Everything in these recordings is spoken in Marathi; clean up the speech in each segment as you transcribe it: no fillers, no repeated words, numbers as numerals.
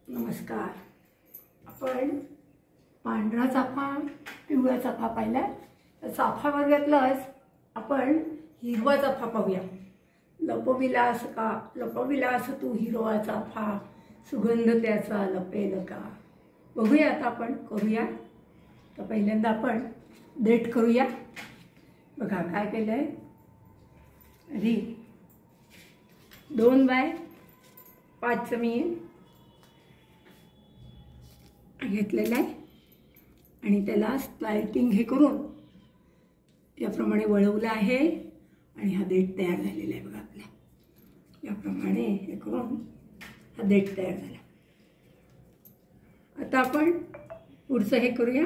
नमस्कार. आपण पांढरा चाफा, पिवळा चाफा पाहिला. तर चाफा वर्गातलाच आपण हिरवा चाफा पाहूया. लपविलास तू हिरवा चाफा, सुगंध त्याचा लपेल का. बघूया आता आपण करूया. तर पहिल्यांदा आपण देठ करूया. बघा काय केलंय. आधी 2x5 जमीन घेतलेला आहे आणि त्याला स्लाइटिंग हे करून याप्रमाणे वळवलं आहे आणि हा देठ तयार झालेला आहे. बघा आपला याप्रमाणे हे करून हा देठ तयार झाला. आता आपण पुढचं हे करूया.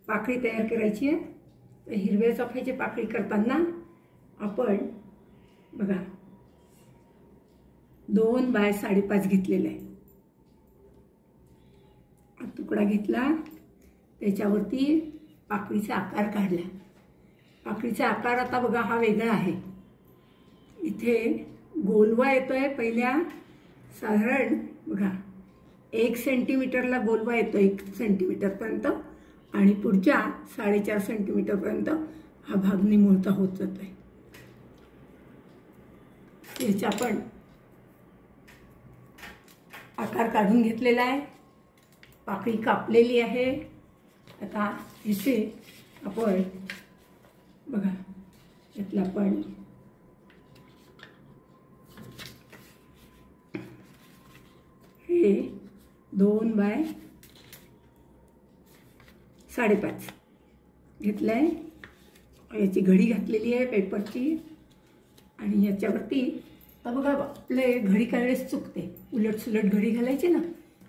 पाकळी तयार करायची आहे. तर हिरव्या चाफ्याची पाकळी करताना आपण बघा 2x5.5 घेतलेला आहे. तुकडा घेतला, त्याच्यावरती पाकळीचा आकार काढला. पाकळीचा आकार आता बघा हा वेगळा आहे. इथे गोलवा येतोय. पहिल्या साधारण बघा 1 सेंटीमीटरला गोलवा येतो, 1 सेंटीमीटरपर्यंत, आणि पुढच्या 4.5 सेंटीमीटरपर्यंत हा भाग निमुळता होत जातोय. याचा आपण आकार काढून घेतलेला आहे. पाकळी कापलेली आहे. आता इथे आपण बघा यातला आपण हे 2x5.5 घेतलंय. याची घडी घातलेली आहे पेपरची आणि याच्यावरती तर बघा आपले घडी काही वेळेस चुकते. उलट सुलट घडी घालायची ना,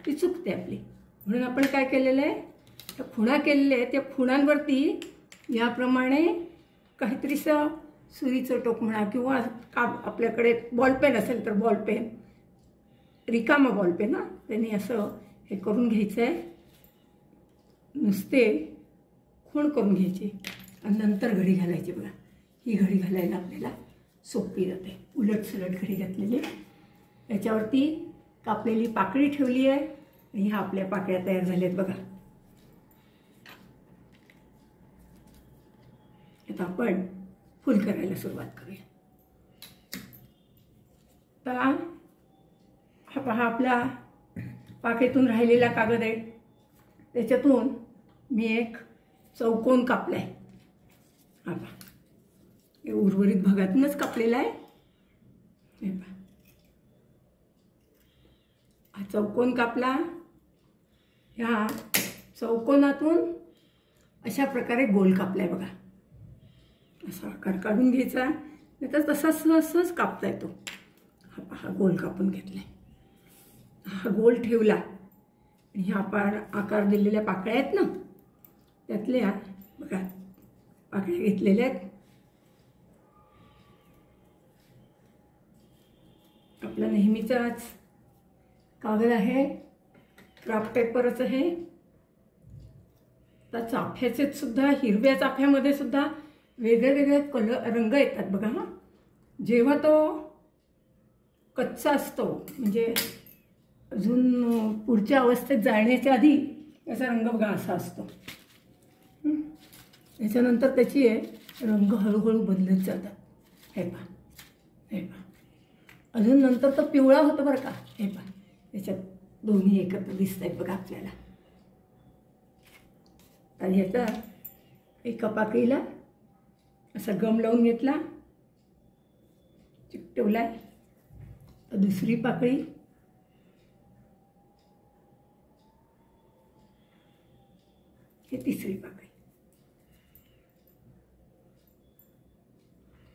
ती चुकते आपली. म्हणून आपण काय केलेलं आहे, त्या खुणा केलेल्या आहे. त्या खुणांवरती याप्रमाणे काहीतरी सुरीचं टोक म्हणा किंवा आपल्याकडे बॉलपेन असेल तर बॉलपेन, रिकामा बॉलपेन ना, त्यांनी असं हे करून घ्यायचं आहे. नुसते खूण करून घ्यायची आणि नंतर घडी घालायची. बघा ही घडी घालायला आपल्याला सोपी जाते. उलट सुलट घडी घातलेली. याच्यावरती कापलेली पाकळी ठेवली आहे आणि ह्या आपल्या पाकळ्या तयार झाल्यात. बघा आता आपण फुल करायला सुरुवात करूया. तर हा पहा आपला पाकळीतून राहिलेला कागद आहे. त्याच्यातून मी एक चौकोन कापला आहे. हा पहा हे उर्वरित भागातूनच कापलेला आहे. हे पहा हा चौकोन कापला. ह्या चौकोनातून अशा प्रकारे गोल कापलाय. बघा असा आकार काढून घ्यायचा, नाही तर तसा सहज कापता येतो. हा पहा गोल कापून घेतलाय. हा गोल ठेवला आणि ह्या आकार दिलेल्या पाकळ्या आहेत ना, त्यातल्या बघा पाकळ्या घेतलेल्या आहेत. आपला नेहमीचाच कागद आहे, क्राफ्ट पेपरच आहे. तर चाफ्याचे सुद्धा, हिरव्या चाफ्यामध्ये सुद्धा वेगळे वेगळे रंग येतात. बघा हा जेव्हा तो कच्चा असतो, म्हणजे अजून पुढच्या अवस्थेत जाण्याच्या आधी याचा रंग बघा असा असतो. त्याच्यानंतर त्याची रंग हळूहळू बदलत जातात. हे पहा हे पहा अजून नंतर तो पिवळा होतो बरं का. हे पहा याच्यात दोन्ही एकत्र दिसत आहेत बघा आपल्याला. तर ह्याचा एका पाकळीला असा गम लावून घेतला, चिकटवलाय. तर दुसरी पाकळी हे तिसरी पाकळी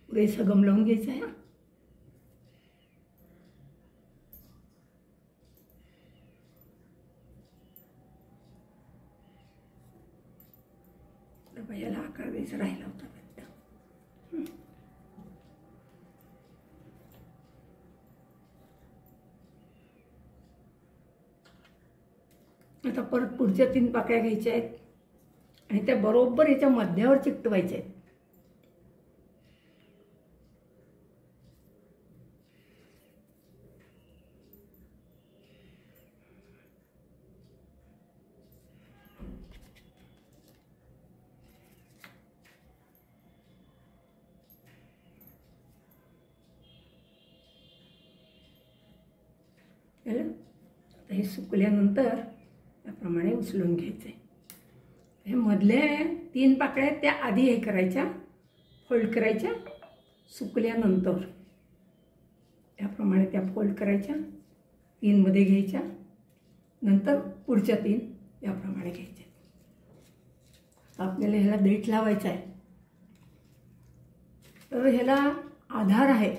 पुरेसा गम लावून घ्यायचा आहे. याला आकार द्यायचा राहिला होता. आता परत पुढच्या 3 पाकळ्या घ्यायच्या आहेत आणि त्या बरोबर याच्या मध्यावर चिकटवायच्या आहेत. कळलं? आता हे सुकल्यानंतर त्याप्रमाणे उचलून घ्यायचे. हे मधले 3 पाकळ्या त्या आधी हे करायच्या, फोल्ड करायच्या. सुकल्यानंतर याप्रमाणे त्या फोल्ड करायच्या, 3 मध्ये घ्यायच्या. नंतर पुढच्या 3 याप्रमाणे घ्यायच्या. आपल्याला ह्याला देठ लावायचा आहे. तर ह्याला आधार आहे.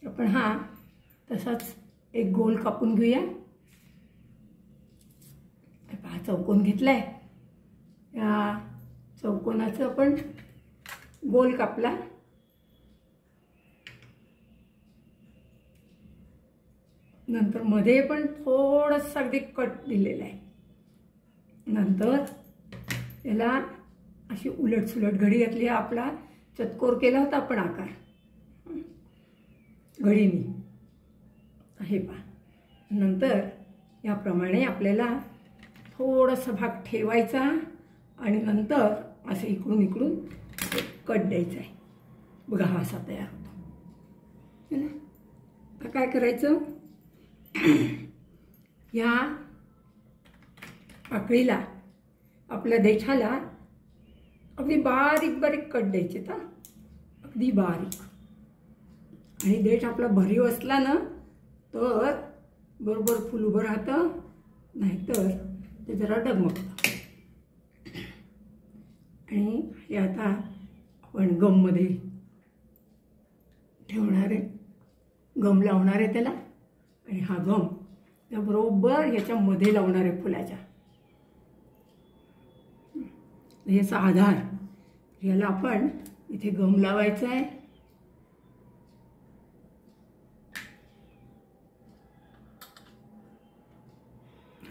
आपण हा तसाच एक गोल कापून घेऊया. पहा चौकोन घेतलाय. या चौकोनाचं आपण गोल कापला. नंतर मध्ये पण थोडंसं अगदी कट दिलेला आहे. नंतर याला अशी उलटसुलट घडी घातली. आपला चतकोर केला होता आपण आकार घडीने. हे पहा. नंतर याप्रमाणे आपल्याला थोडासा भाग ठेवायचा आणि नंतर असं इकडून इकडून कट द्यायचा आहे. बघा हा असा तयार होतो. आता काय करायचं, या पाकळीला आपल्या देठाला अगदी बारीक बारीक कट द्यायचे. तर अगदी बारीक. आणि देठ आपला भरीव असला ना तर बरोबर फुल उभं राहतं, नाहीतर ते जरा डगमगतं. आणि हे आता आपण गममध्ये ठेवणार आहे, गम लावणार आहे त्याला. आणि हा गम त्याबरोबर ह्याच्यामध्ये लावणार आहे फुलाच्या. याचा आधार याला आपण इथे गम लावायचा आहे.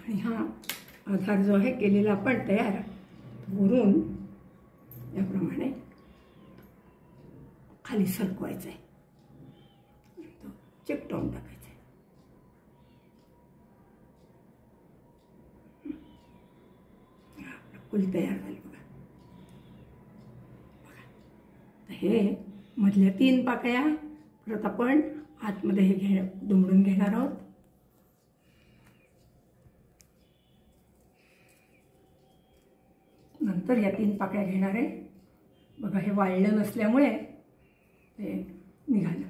आणि हा आधार जो आहे केलेला आपण तयार वरून याप्रमाणे खाली सरकवायचा आहे. तो चिकटवून टाकायचा आहे. फुल तयार झाले बघा. हे मधल्या 3 पाकळ्या परत आपण आतमध्ये हे दुमडून घेणार आहोत. नंतर या 3 पाकळ्या घेणार आहे. बघा हे वाळलं नसल्यामुळे ते निघालं.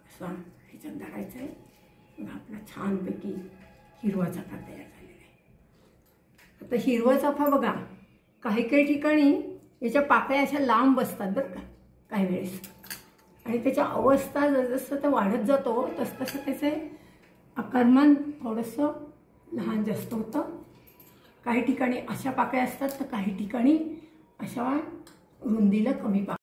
असं ह्याच्यात धरायचं आहे. बघा आपला छानपैकी हिरवा चाफा तयार झालेला आहे. आता हिरवा चाफा बघा काही काही ठिकाणी याच्या पाकळ्या अशा लांब बसतात बरं का काही वेळेस. आणि त्याच्या अवस्था जसं ते वाढत जातो तसं त्याचे आकारमान थोडंसं लहान जास्त होतं. काही ठिकाणी अशा पाकळ्या असतात तर काही ठिकाणी अशा रुंदीला कमी पाकळ्या.